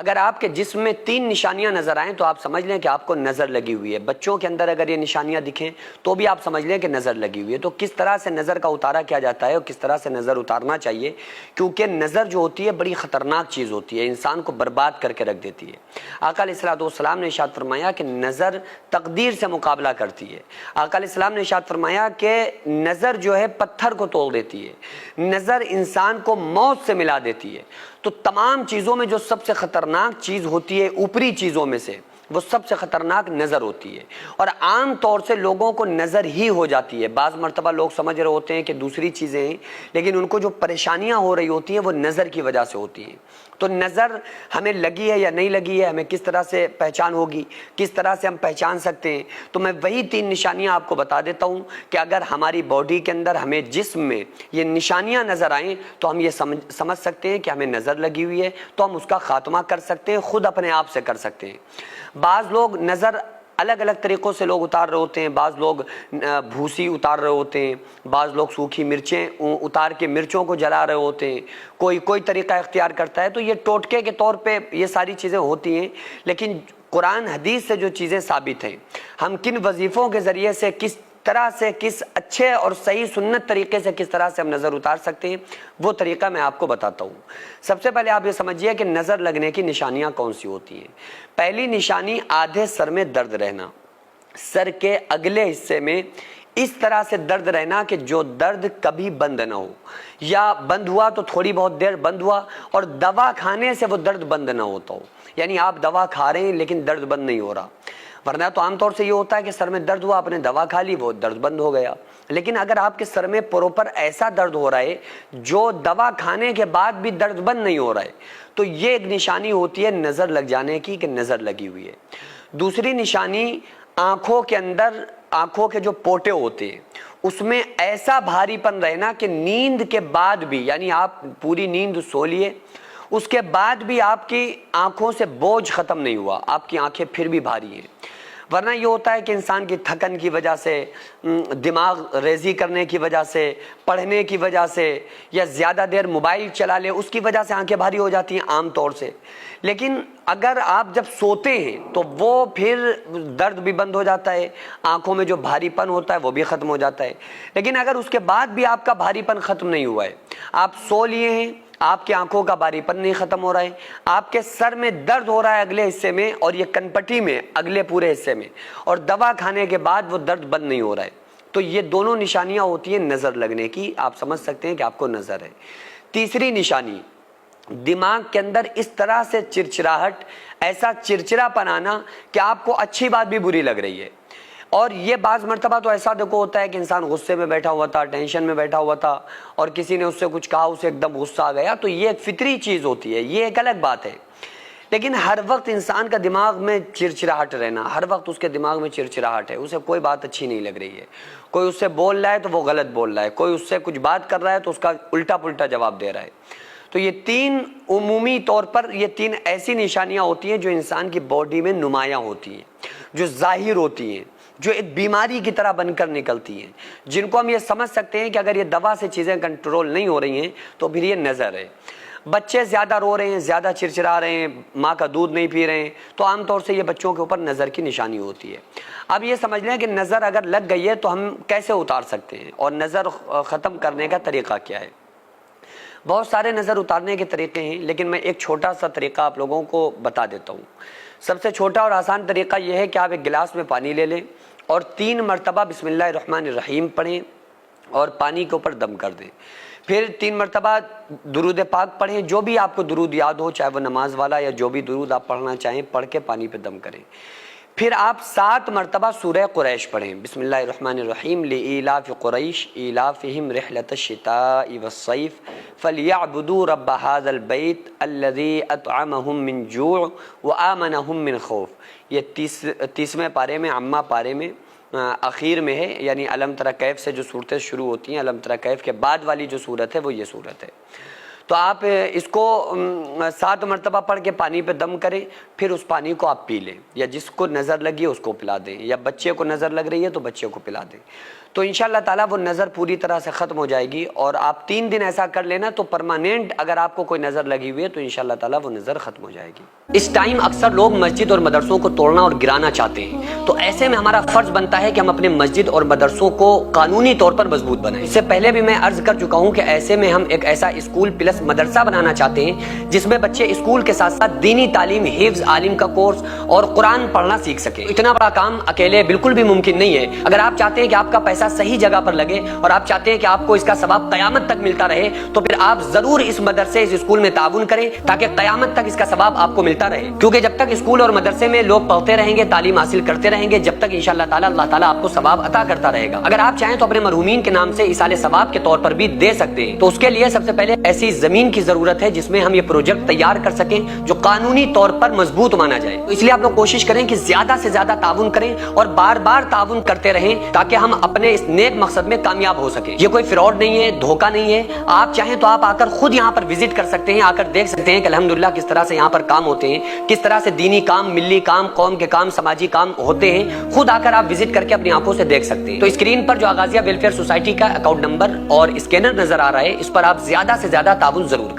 اگر آپ کے جسم میں 3 نشانیاں نظر آئیں تو آپ سمجھ لیں کہ آپ کو نظر لگی ہوئی ہے۔ بچوں کے اندر اگر یہ نشانیاں دکھیں تو بھی آپ سمجھ لیں کہ نظر لگی ہوئی ہے۔ تو کس طرح سے نظر کا اتارا کیا جاتا ہے اور کس طرح سے نظر اتارنا چاہیے، کیونکہ نظر جو ہوتی ہے بڑی خطرناک چیز ہوتی ہے، انسان کو برباد کر کے رکھ دیتی ہے۔ آقا علیہ الصلوۃ والسلام نے ارشاد فرمایا کہ نظر تقدیر سے مقابلہ کرتی ہے۔ آقا علیہ السلام نے ارشاد فرمایا کہ نظر جو ہے پتھر کو توڑ دیتی ہے، نظر انسان کو موت سے ملا دیتی ہے۔ تو تمام چیزوں میں جو سب سے خطرناک چیز ہوتی ہے، اوپری چیزوں میں سے وہ سب سے خطرناک نظر ہوتی ہے، اور عام طور سے لوگوں کو نظر ہی ہو جاتی ہے۔ بعض مرتبہ لوگ سمجھ رہے ہوتے ہیں کہ دوسری چیزیں ہیں، لیکن ان کو جو پریشانیاں ہو رہی ہوتی ہیں وہ نظر کی وجہ سے ہوتی ہیں۔ تو نظر ہمیں لگی ہے یا نہیں لگی ہے، ہمیں کس طرح سے پہچان ہوگی، کس طرح سے ہم پہچان سکتے ہیں؟ تو میں وہی 3 نشانیاں آپ کو بتا دیتا ہوں کہ اگر ہماری باڈی کے اندر، ہمیں جسم میں یہ نشانیاں نظر آئیں تو ہم یہ سمجھ سکتے ہیں کہ ہمیں نظر لگی ہوئی ہے، تو ہم اس کا خاتمہ کر سکتے ہیں، خود اپنے آپ سے کر سکتے ہیں۔ بعض لوگ نظر الگ الگ طریقوں سے لوگ اتار رہے ہوتے ہیں، بعض لوگ بھوسی اتار رہے ہوتے ہیں، بعض لوگ سوکھی مرچیں اتار کے مرچوں کو جلا رہے ہوتے ہیں، کوئی طریقہ اختیار کرتا ہے۔ تو یہ ٹوٹکے کے طور پہ یہ ساری چیزیں ہوتی ہیں، لیکن قرآن حدیث سے جو چیزیں ثابت ہیں، ہم کن وظیفوں کے ذریعے سے کس طرح سے، کس اچھے اور صحیح سنت طریقے سے کس طرح سے ہم نظر اتار سکتے ہیں، وہ طریقہ میں آپ کو بتاتا ہوں۔ سب سے پہلے آپ یہ سمجھیے کہ نظر لگنے کی نشانیاں کون سی ہوتی ہیں۔ پہلی نشانی آدھے سر میں درد رہنا، سر کے اگلے حصے میں اس طرح سے درد رہنا کہ جو درد کبھی بند نہ ہو، یا بند ہوا تو تھوڑی بہت دیر بند ہوا اور دوا کھانے سے وہ درد بند نہ ہوتا ہو، یعنی آپ دوا کھا رہے ہیں لیکن درد بند نہیں ہو رہا۔ ورنہ تو عام طور سے یہ ہوتا ہے کہ سر میں درد ہوا، آپ نے دوا کھا لی، وہ درد بند ہو گیا۔ لیکن اگر آپ کے سر میں پروپر ایسا درد ہو رہا ہے جو دوا کھانے کے بعد بھی درد بند نہیں ہو رہا ہے، تو یہ ایک نشانی ہوتی ہے نظر لگ جانے کی کہ نظر لگی ہوئی ہے۔ دوسری نشانی آنکھوں کے اندر، آنکھوں کے جو پوٹے ہوتے ہیں اس میں ایسا بھاری پن رہنا کہ نیند کے بعد بھی، یعنی آپ پوری نیند سو لیے، اس کے بعد بھی آپ کی آنکھوں سے بوجھ ختم نہیں ہوا، آپ کی آنکھیں پھر بھی بھاری ہیں۔ ورنہ یہ ہوتا ہے کہ انسان کی تھکن کی وجہ سے، دماغ ریزی کرنے کی وجہ سے، پڑھنے کی وجہ سے، یا زیادہ دیر موبائل چلا لے اس کی وجہ سے آنکھیں بھاری ہو جاتی ہیں عام طور سے۔ لیکن اگر آپ جب سوتے ہیں تو وہ پھر درد بھی بند ہو جاتا ہے، آنکھوں میں جو بھاری پن ہوتا ہے وہ بھی ختم ہو جاتا ہے۔ لیکن اگر اس کے بعد بھی آپ کا بھاری پن ختم نہیں ہوا ہے، آپ سو لیے ہیں، آپ کی آنکھوں کا بھاری پن نہیں ختم ہو رہا ہے، آپ کے سر میں درد ہو رہا ہے اگلے حصے میں اور یہ کنپٹی میں اگلے پورے حصے میں، اور دوا کھانے کے بعد وہ درد بند نہیں ہو رہا ہے، تو یہ دونوں نشانیاں ہوتی ہیں نظر لگنے کی، آپ سمجھ سکتے ہیں کہ آپ کو نظر ہے۔ تیسری نشانی، دماغ کے اندر اس طرح سے چرچراہٹ، ایسا چرچرا پن آنا کہ آپ کو اچھی بات بھی بری لگ رہی ہے۔ اور یہ بعض مرتبہ تو ایسا دیکھو ہوتا ہے کہ انسان غصے میں بیٹھا ہوا تھا، ٹینشن میں بیٹھا ہوا تھا، اور کسی نے اس سے کچھ کہا، اسے ایک دم غصہ آ گیا، تو یہ ایک فطری چیز ہوتی ہے، یہ ایک الگ بات ہے۔ لیکن ہر وقت انسان کا دماغ میں چرچراہٹ رہنا، ہر وقت اس کے دماغ میں چرچراہٹ ہے، اسے کوئی بات اچھی نہیں لگ رہی ہے، کوئی اس سے بول رہا ہے تو وہ غلط بول رہا ہے، کوئی اس سے کچھ بات کر رہا ہے تو اس کا الٹا پلٹا جواب دے رہا ہے۔ تو یہ 3 عمومی طور پر، یہ 3 ایسی نشانیاں ہوتی ہیں جو انسان کی باڈی میں نمایاں ہوتی ہیں، جو ظاہر ہوتی ہیں، جو ایک بیماری کی طرح بن کر نکلتی ہیں، جن کو ہم یہ سمجھ سکتے ہیں کہ اگر یہ دوا سے چیزیں کنٹرول نہیں ہو رہی ہیں تو پھر یہ نظر ہے۔ بچے زیادہ رو رہے ہیں، زیادہ چرچرا رہے ہیں، ماں کا دودھ نہیں پی رہے ہیں، تو عام طور سے یہ بچوں کے اوپر نظر کی نشانی ہوتی ہے۔ اب یہ سمجھ لیں کہ نظر اگر لگ گئی ہے تو ہم کیسے اتار سکتے ہیں، اور نظر ختم کرنے کا طریقہ کیا ہے۔ بہت سارے نظر اتارنے کے طریقے ہیں، لیکن میں ایک چھوٹا سا طریقہ آپ لوگوں کو بتا دیتا ہوں۔ سب سے چھوٹا اور آسان طریقہ یہ ہے کہ آپ ایک گلاس میں پانی لے لیں اور 3 مرتبہ بسم اللہ الرحمن الرحیم پڑھیں اور پانی کے اوپر دم کر دیں۔ پھر 3 مرتبہ درود پاک پڑھیں، جو بھی آپ کو درود یاد ہو، چاہے وہ نماز والا یا جو بھی درود آپ پڑھنا چاہیں، پڑھ کے پانی پہ دم کریں۔ پھر آپ 7 مرتبہ سورہ قریش پڑھیں، بسم اللہ الرحمن الرحیم، لإیلاف قریش ایلافہم رحلۃ الشتاء والصیف فلیعبدوا رب ھذا البیت الذی اطعمہم من جوع وآمنہم من خوف۔ یہ 30ویں پارے میں، عامہ پارے میں اخیر میں ہے، یعنی الم تری کیف سے جو صورتیں شروع ہوتی ہیں، الم تری کیف کے بعد والی جو صورت ہے وہ یہ صورت ہے۔ تو آپ اس کو 7 مرتبہ پڑھ کے پانی پہ دم کریں، پھر اس پانی کو آپ پی لیں، یا جس کو نظر لگی ہے اس کو پلا دیں، یا بچے کو نظر لگ رہی ہے تو بچے کو پلا دیں۔ تو انشاءاللہ تعالیٰ وہ نظر پوری طرح سے ختم ہو جائے گی، اور آپ 3 دن ایسا کر لینا تو پرماننٹ اگر آپ کو کوئی نظر لگی ہوئی ہے تو انشاءاللہ تعالیٰ وہ نظر ختم ہو جائے گی۔ اس ٹائم اکثر لوگ مسجد اور مدرسوں کو توڑنا اور گرانا چاہتے ہیں، تو ایسے میں ہمارا فرض بنتا ہے کہ ہم اپنے مسجد اور مدرسوں کو قانونی طور پر مضبوط بنائیں۔ اس سے پہلے بھی میں عرض کر چکا ہوں کہ ایسے میں ہم ایک ایسا اسکول پلس مدرسہ بنانا چاہتے ہیں جس میں بچے اسکول کے ساتھ ساتھ دینی تعلیم، حفظ، عالم کا کورس اور قرآن پڑھنا سیکھ سکیں۔ اتنا بڑا کام اکیلے بالکل بھی ممکن نہیں ہے۔ اگر آپ چاہتے ہیں کہ آپ کا پیسہ صحیح جگہ پر لگے اور آپ چاہتے ہیں کہ آپ کو اس کا ثواب قیامت تک ملتا رہے، تو پھر آپ ضرور اس مدرسے، اس اسکول میں تعاون کریں تاکہ قیامت تک اس کا ثواب آپ کو ملتا رہے، کیونکہ جب تک اسکول اور مدرسے میں لوگ پڑھتے رہیں گے، تعلیم حاصل کرتے رہیں گے، جب تک انشاءاللہ تعالیٰ اللہ تعالیٰ آپ کو ثواب عطا کرتا رہے گا۔ اگر آپ چاہیں تو اپنے مرحومین کے نام سے ایصال ثواب کے طور پر بھی دے سکتے ہیں، تو اس کے لیے سب سے پہلے ایسی زمین کی ضرورت ہے جس میں ہم یہ پروجیکٹ تیار کر سکیں جو قانونی طور پر مضبوط مانا جائے۔ تو اس لیے آپ لوگ کوشش کریں کہ زیادہ سے زیادہ تعاون کریں اور بار بار تعاون کرتے رہیں تاکہ ہم اپنے اس نیک مقصد میں کامیاب ہو سکیں۔ یہ کوئی فراڈ نہیں ہے، دھوکہ نہیں ہے۔ آپ چاہیں تو آپ آ کر خود یہاں پر وزٹ کر سکتے ہیں، آ کر دیکھ سکتے ہیں کہ الحمدللہ کس طرح سے یہاں پر کام ہوتے ہیں، کس طرح سے دینی کام، ملی کام، قوم کے کام، سماجی کام ہوتے ہیں۔ خود آ کر آپ وزٹ کر کے اپنی آنکھوں سے دیکھ سکتے ہیں۔ تو اسکرین پر جو آغازیہ ویلفیئر سوسائٹی کا اکاؤنٹ نمبر اور اسکینر نظر آ رہا ہے، اس پر آپ زیادہ سے زیادہ تعاون ضرور کریں۔